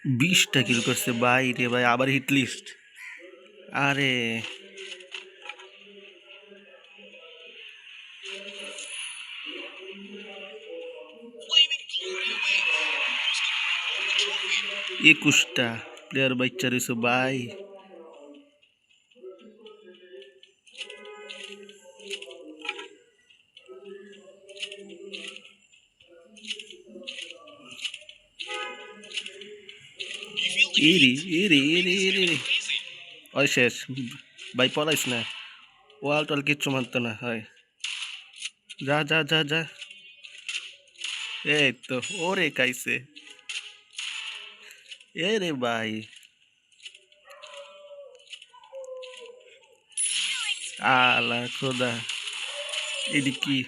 20টা কিল করছে ভাই রে ভাই, আবার হিট লিস্ট। আরে একুশটা প্লেয়ার বাচ্চা রয়েছে ভাই। ইরি ইরি ইরি ইরি ইরি ওই শেষ ভাই, পলাইস না, ওয়াল টল কিচ্ছু মানতো না হয়। যা যা যা যা, এই তো ওরে কাইছে। এ রে ভাই, আলা খোদা, এটি কি?